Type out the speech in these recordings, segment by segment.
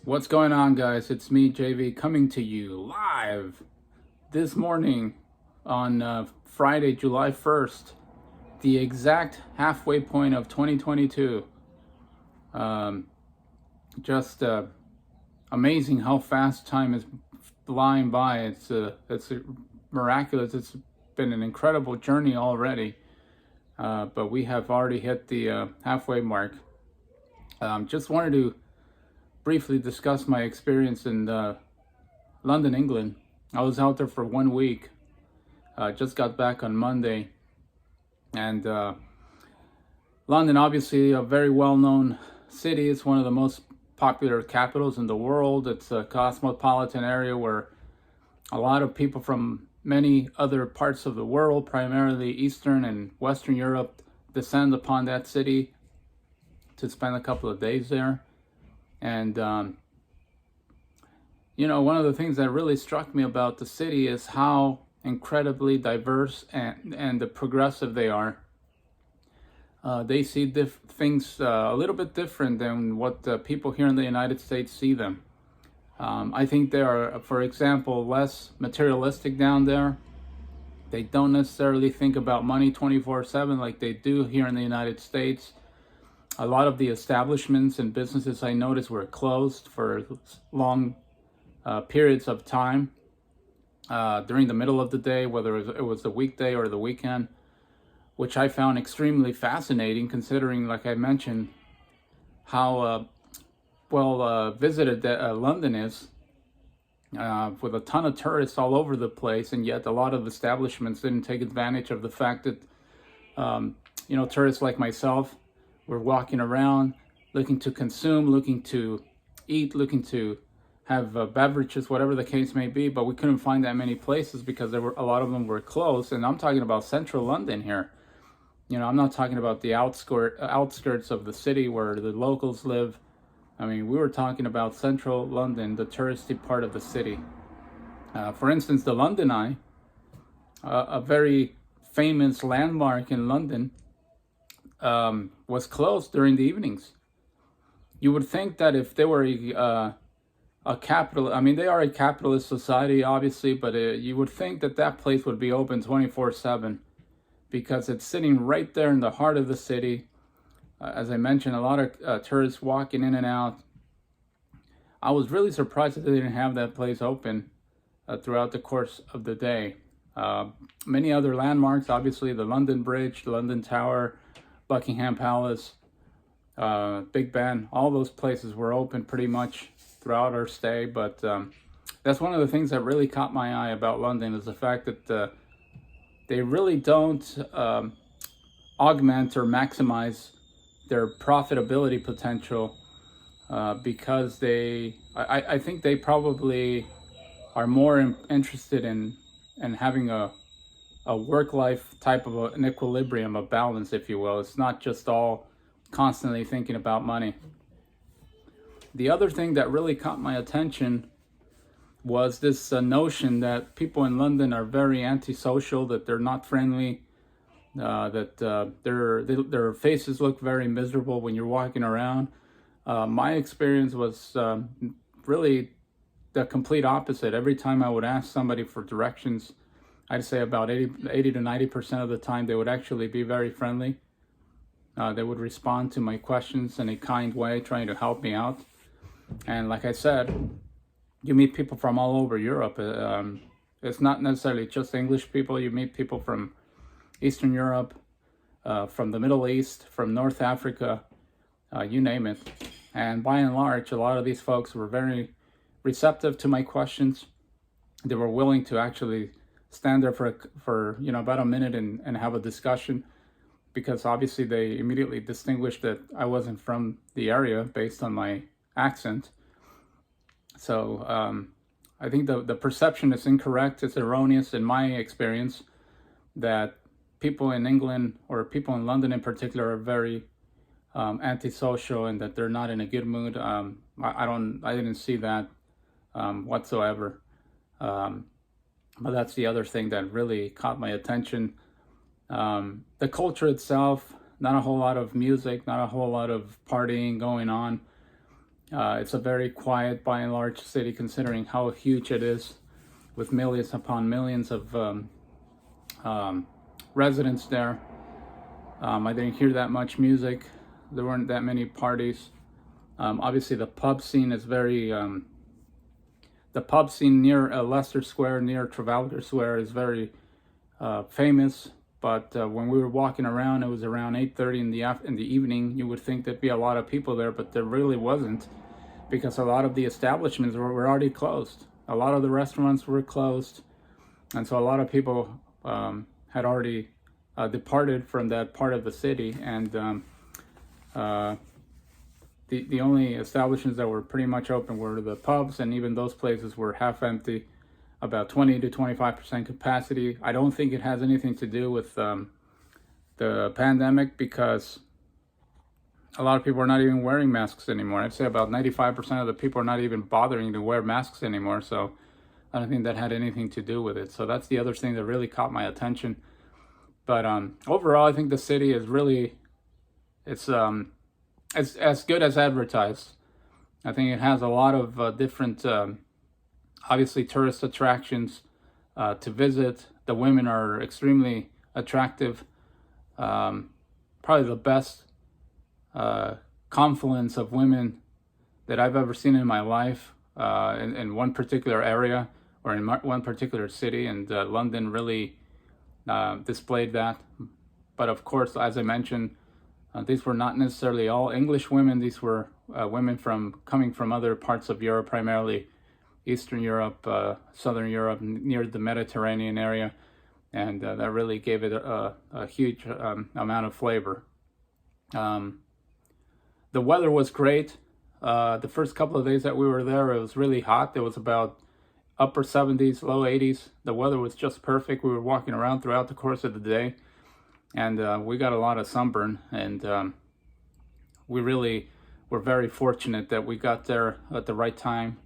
What's going on, guys? It's me, JV, coming to you live this morning on Friday, July 1st, the exact halfway point of 2022. Just amazing how fast time is flying by. It's miraculous. It's been an incredible journey already, but we have already hit the halfway mark. Just wanted to briefly discuss my experience in London, England. I was out there for 1 week. Just got back on Monday, and London, obviously a very well-known city. It's one of the most popular capitals in the world. It's a cosmopolitan area where a lot of people from many other parts of the world, primarily Eastern and Western Europe, descend upon that city to spend a couple of days there. And one of the things that really struck me about the city is how incredibly diverse and progressive they are. They see things a little bit different than what people here in the United States see them. I think they are, for example, less materialistic down there. They don't necessarily think about money 24/7 like they do here in the United States. A lot of the establishments and businesses I noticed were closed for long periods of time during the middle of the day, whether it was the weekday or the weekend, which I found extremely fascinating considering, like I mentioned, how well visited London is, with a ton of tourists all over the place, and yet a lot of establishments didn't take advantage of the fact that tourists like myself were walking around looking to consume, looking to eat, looking to have beverages, whatever the case may be, but we couldn't find that many places because a lot of them were closed. And I'm talking about central London here. I'm not talking about the outskirts of the city where the locals live. I mean, we were talking about central London, the touristy part of the city. For instance, the London Eye, a very famous landmark in London, was closed during the evenings. You would think that if they were a capital, I mean, they are a capitalist society, obviously, but you would think that that place would be open 24/7 because it's sitting right there in the heart of the city. As I mentioned, a lot of tourists walking in and out. I was really surprised that they didn't have that place open throughout the course of the day. Many other landmarks, obviously the London Bridge, the London Tower, Buckingham Palace, Big Ben, all those places were open pretty much throughout our stay. But that's one of the things that really caught my eye about London, is the fact that they really don't augment or maximize their profitability potential because I think they probably are more interested in having a work-life type of an equilibrium, a balance, if you will. It's not just all constantly thinking about money. The other thing that really caught my attention was this notion that people in London are very antisocial, that they're not friendly, that their faces look very miserable when you're walking around. My experience was really the complete opposite. Every time I would ask somebody for directions, I'd say about 80 to 90% of the time they would actually be very friendly. They would respond to my questions in a kind way, trying to help me out. And like I said, you meet people from all over Europe. It's not necessarily just English people. You meet people from Eastern Europe, from the Middle East, from North Africa, you name it. And by and large, a lot of these folks were very receptive to my questions. They were willing to actually stand there for about a minute and have a discussion, because obviously they immediately distinguished that I wasn't from the area based on my accent. So I think the perception is incorrect. It's erroneous in my experience that people in England, or people in London in particular, are very antisocial and that they're not in a good mood. I didn't see that whatsoever. But that's the other thing that really caught my attention. The culture itself, not a whole lot of music, not a whole lot of partying going on. It's a very quiet, by and large, city considering how huge it is, with millions upon millions of residents there. I didn't hear that much music. There weren't that many parties. Obviously, the pub scene is the pub scene near Leicester Square, near Trafalgar Square, is very famous. But when we were walking around, it was around 8:30 in the evening. You would think there'd be a lot of people there, but there really wasn't, because a lot of the establishments were already closed. A lot of the restaurants were closed, and so a lot of people had already departed from that part of the city, and the only establishments that were pretty much open were the pubs, and even those places were half empty, about 20 to 25% capacity. I don't think it has anything to do with the pandemic, because a lot of people are not even wearing masks anymore. I'd say about 95% of the people are not even bothering to wear masks anymore, so I don't think that had anything to do with it. So that's the other thing that really caught my attention. But overall, I think the city is really, it's as good as advertised. I think it has a lot of different, obviously, tourist attractions to visit. The women are extremely attractive. Probably the best confluence of women that I've ever seen in my life in one particular area or in one particular city, and London really displayed that. But of course, as I mentioned, these were not necessarily all English women. These were women coming from other parts of Europe, primarily Eastern Europe, Southern Europe, near the Mediterranean area, and that really gave it a huge amount of flavor. The weather was great. The first couple of days that we were there, it was really hot. It was about upper 70s, low 80s. The weather was just perfect. We were walking around throughout the course of the day, and we got a lot of sunburn, and we really were very fortunate that we got there at the right time,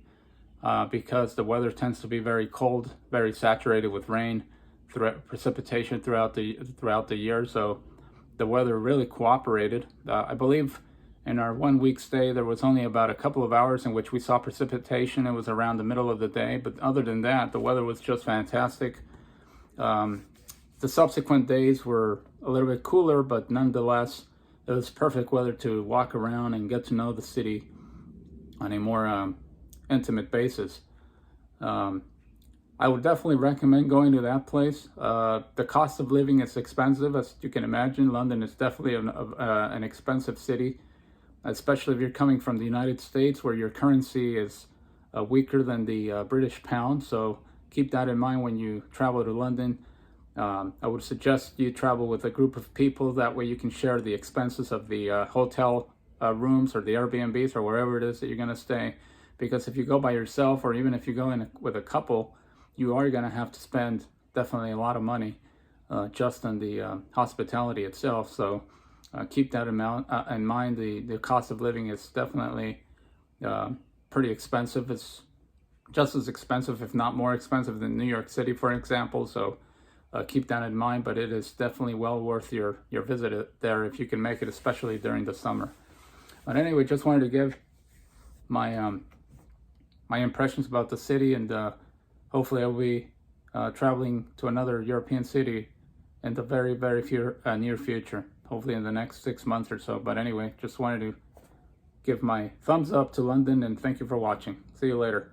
because the weather tends to be very cold, very saturated with rain, precipitation throughout the year. So the weather really cooperated. I believe in our 1 week stay, there was only about a couple of hours in which we saw precipitation. It was around the middle of the day, but other than that, the weather was just fantastic. The subsequent days were a little bit cooler, but nonetheless, it was perfect weather to walk around and get to know the city on a more intimate basis. I would definitely recommend going to that place. The cost of living is expensive, as you can imagine. London is definitely an expensive city, especially if you're coming from the United States, where your currency is weaker than the British pound. So keep that in mind when you travel to London. I would suggest you travel with a group of people. That way you can share the expenses of the hotel rooms or the Airbnbs or wherever it is that you're going to stay. Because if you go by yourself, or even if you go in with a couple, you are going to have to spend definitely a lot of money just on the hospitality itself. So keep that in mind. The cost of living is definitely pretty expensive. It's just as expensive, if not more expensive, than New York City, for example. So keep that in mind, but it is definitely well worth your visit there if you can make it, especially during the summer. But anyway, just wanted to give my my impressions about the city, and hopefully I'll be traveling to another European city in the very, very near future, hopefully in the next 6 months or so. But anyway, just wanted to give my thumbs up to London, and thank you for watching. See you later.